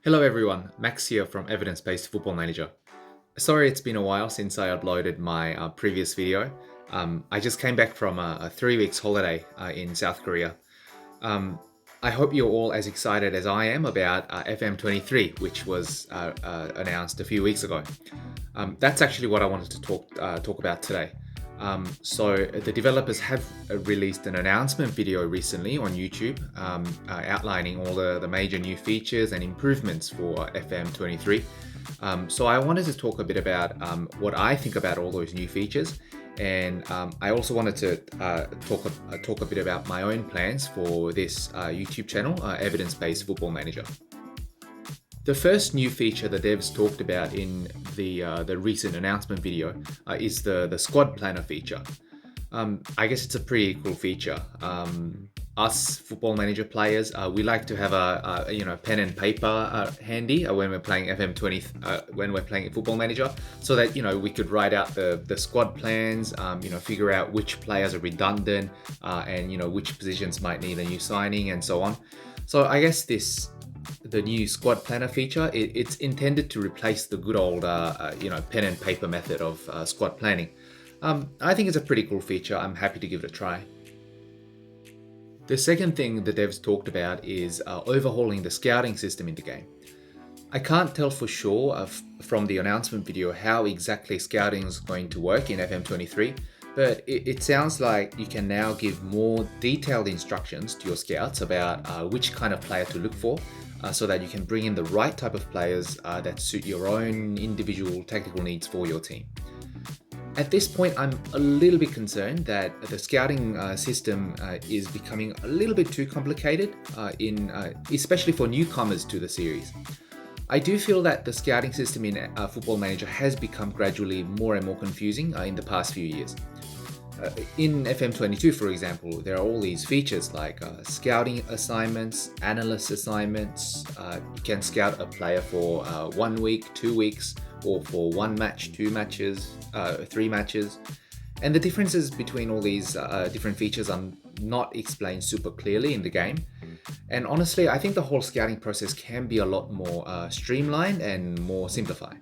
Hello everyone, Max here from Evidence-Based Football Manager. Sorry it's been a while since I uploaded my previous video. I just came back from a 3 weeks holiday in South Korea. I hope you're all as excited as I am about FM23, which was announced a few weeks ago. That's actually what I wanted to talk about today. So the developers have released an announcement video recently on YouTube outlining all the major new features and improvements for FM23. So I wanted to talk a bit about what I think about all those new features, and I also wanted to talk a bit about my own plans for this YouTube channel, Evidence-Based Football Manager. The first new feature the devs talked about in the recent announcement video is the squad planner feature. I guess it's a pretty cool feature. Us Football Manager players, we like to have a pen and paper handy when we're playing FM20 when we're playing Football Manager, so that we could write out the squad plans, figure out which players are redundant, and which positions might need a new signing and so on. So I guess the new squad planner feature, it's intended to replace the good old pen and paper method of squad planning. I think it's a pretty cool feature. I'm happy to give it a try. The second thing the devs talked about is overhauling the scouting system in the game. I can't tell for sure from the announcement video how exactly scouting is going to work in FM23, but it sounds like you can now give more detailed instructions to your scouts about which kind of player to look for, so that you can bring in the right type of players that suit your own individual tactical needs for your team. At this point, I'm a little bit concerned that the scouting system is becoming a little bit too complicated, especially for newcomers to the series. I do feel that the scouting system in Football Manager has become gradually more and more confusing in the past few years. In FM22, for example, there are all these features like scouting assignments, analyst assignments. You can scout a player for 1 week, 2 weeks, or for 1 match, 2 matches, 3 matches. And the differences between all these different features are not explained super clearly in the game. And honestly, I think the whole scouting process can be a lot more streamlined and more simplified.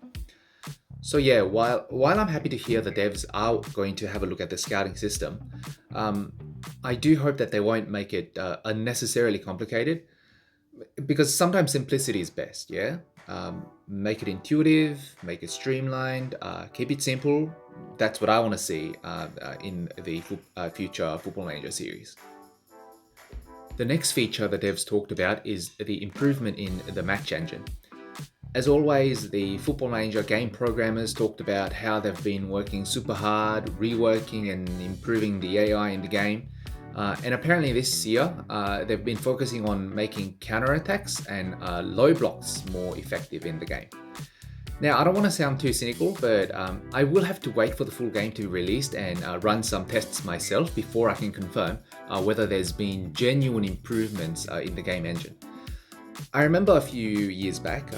So yeah, while I'm happy to hear the devs are going to have a look at the scouting system, I do hope that they won't make it unnecessarily complicated, because sometimes simplicity is best, yeah? Make it intuitive, make it streamlined, keep it simple. That's what I want to see in the future Football Manager series. The next feature the devs talked about is the improvement in the match engine. As always, the Football Manager game programmers talked about how they've been working super hard, reworking and improving the AI in the game. And apparently this year, they've been focusing on making counterattacks and low blocks more effective in the game. Now, I don't want to sound too cynical, but I will have to wait for the full game to be released and run some tests myself before I can confirm whether there's been genuine improvements in the game engine. I remember a few years back,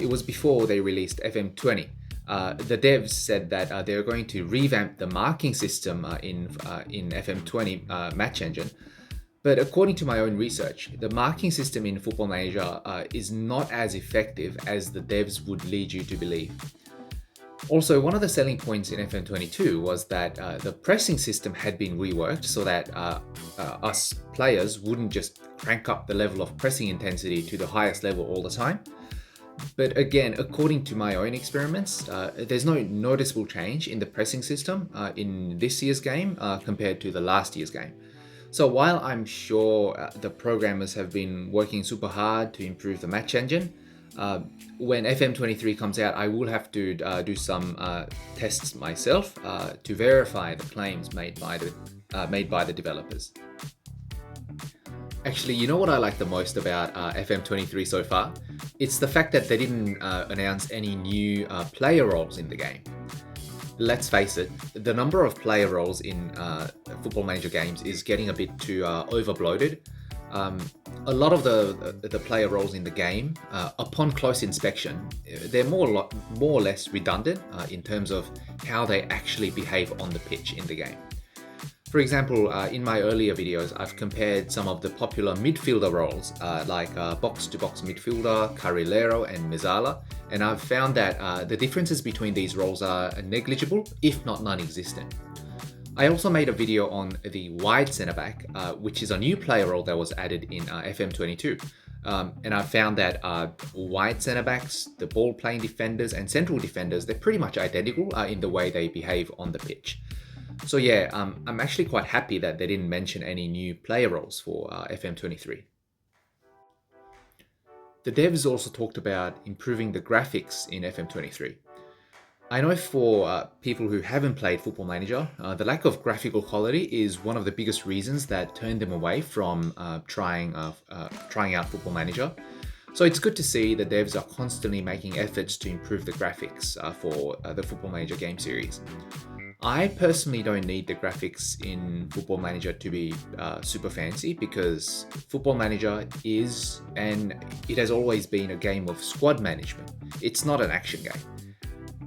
it was before they released FM20. The devs said that they're going to revamp the marking system in FM20 match engine. But according to my own research, the marking system in Football Manager is not as effective as the devs would lead you to believe. Also, one of the selling points in FM22 was that the pressing system had been reworked so that us players wouldn't just crank up the level of pressing intensity to the highest level all the time. But again, according to my own experiments, there's no noticeable change in the pressing system in this year's game compared to the last year's game. So while I'm sure the programmers have been working super hard to improve the match engine, when FM23 comes out, I will have to do some tests myself to verify the claims made by the developers. Actually, you know what I like the most about FM23 so far? It's the fact that they didn't announce any new player roles in the game. Let's face it, the number of player roles in Football Manager games is getting a bit too overbloated. A lot of the player roles in the game, upon close inspection, they're more or less redundant in terms of how they actually behave on the pitch in the game. For example, in my earlier videos, I've compared some of the popular midfielder roles like box-to-box midfielder, carrilero, and mezzala, and I've found that the differences between these roles are negligible, if not non-existent. I also made a video on the wide centre-back, which is a new player role that was added in FM22. And I found that wide centre-backs, the ball-playing defenders, and central defenders, they're pretty much identical in the way they behave on the pitch. So yeah, I'm actually quite happy that they didn't mention any new player roles for FM23. The devs also talked about improving the graphics in FM23. I know for people who haven't played Football Manager, the lack of graphical quality is one of the biggest reasons that turned them away from trying out Football Manager. So it's good to see the devs are constantly making efforts to improve the graphics for the Football Manager game series. I personally don't need the graphics in Football Manager to be super fancy, because Football Manager is, and it has always been, a game of squad management. It's not an action game.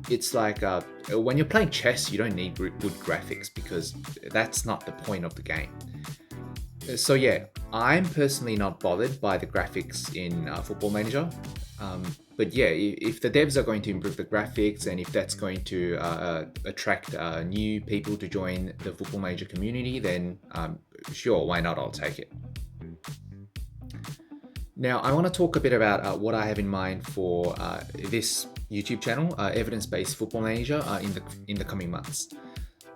It's like when you're playing chess, you don't need good graphics because that's not the point of the game. So yeah, I'm personally not bothered by the graphics in Football Manager. But yeah, if the devs are going to improve the graphics, and if that's going to attract new people to join the Football Manager community, then sure, why not? I'll take it. Now, I want to talk a bit about what I have in mind for this YouTube channel, Evidence-Based Football Manager, in the coming months.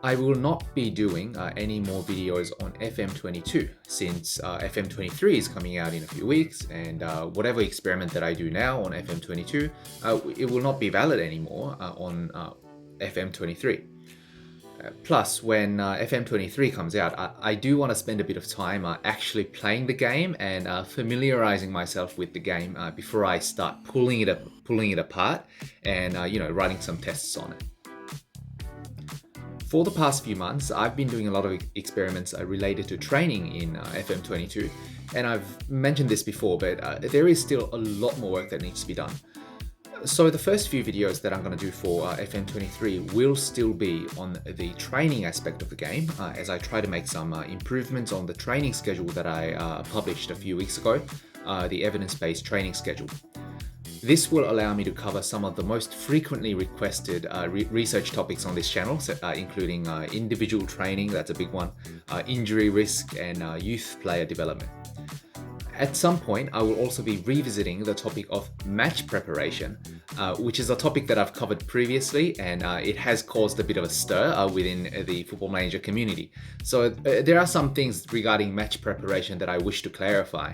I will not be doing any more videos on FM22 since FM23 is coming out in a few weeks, and whatever experiment that I do now on FM22, it will not be valid anymore on FM23. Plus, when FM23 comes out, I do want to spend a bit of time actually playing the game and familiarizing myself with the game before I start pulling it apart and writing some tests on it. For the past few months, I've been doing a lot of experiments related to training in FM22, and I've mentioned this before, but there is still a lot more work that needs to be done. So the first few videos that I'm going to do for FM23 will still be on the training aspect of the game, as I try to make some improvements on the training schedule that I published a few weeks ago, the evidence-based training schedule. This will allow me to cover some of the most frequently requested research topics on this channel, including individual training, that's a big one, injury risk, and youth player development. At some point, I will also be revisiting the topic of match preparation, which is a topic that I've covered previously, and it has caused a bit of a stir within the Football Manager community. So there are some things regarding match preparation that I wish to clarify.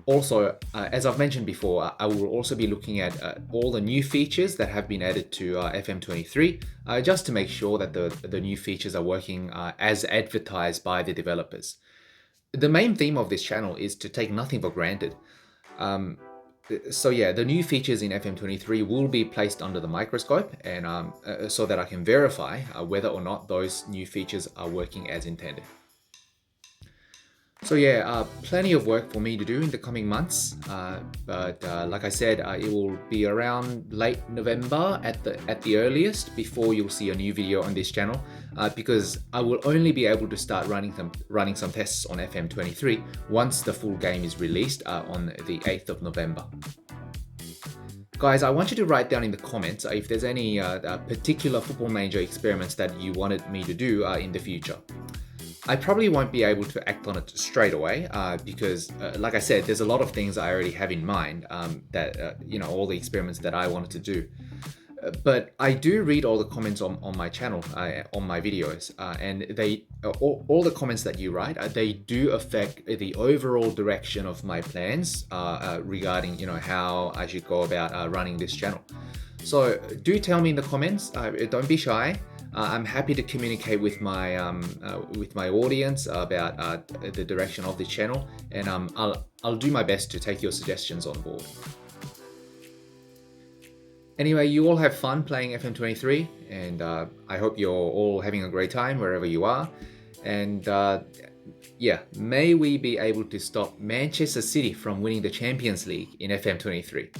Also, as I've mentioned before, I will also be looking at all the new features that have been added to FM23, just to make sure that the new features are working as advertised by the developers. The main theme of this channel is to take nothing for granted. So yeah, the new features in FM23 will be placed under the microscope, and so that I can verify whether or not those new features are working as intended. So yeah, plenty of work for me to do in the coming months, but like I said, it will be around late November at the earliest before you'll see a new video on this channel, because I will only be able to start running some tests on FM23 once the full game is released on the 8th of November. Guys, I want you to write down in the comments if there's any particular Football Manager experiments that you wanted me to do in the future. I probably won't be able to act on it straight away because, like I said, there's a lot of things I already have in mind that, all the experiments that I wanted to do. But I do read all the comments on my channel, on my videos, and all the comments that you write, they do affect the overall direction of my plans regarding, how I should go about running this channel. So do tell me in the comments, don't be shy. I'm happy to communicate with my audience about the direction of the channel, and I'll do my best to take your suggestions on board. Anyway, you all have fun playing FM23, and I hope you're all having a great time wherever you are. And yeah, may we be able to stop Manchester City from winning the Champions League in FM23.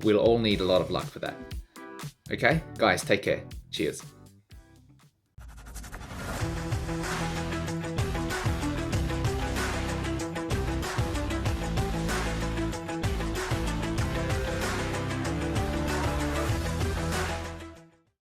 We'll all need a lot of luck for that. Okay, guys, take care. Cheers.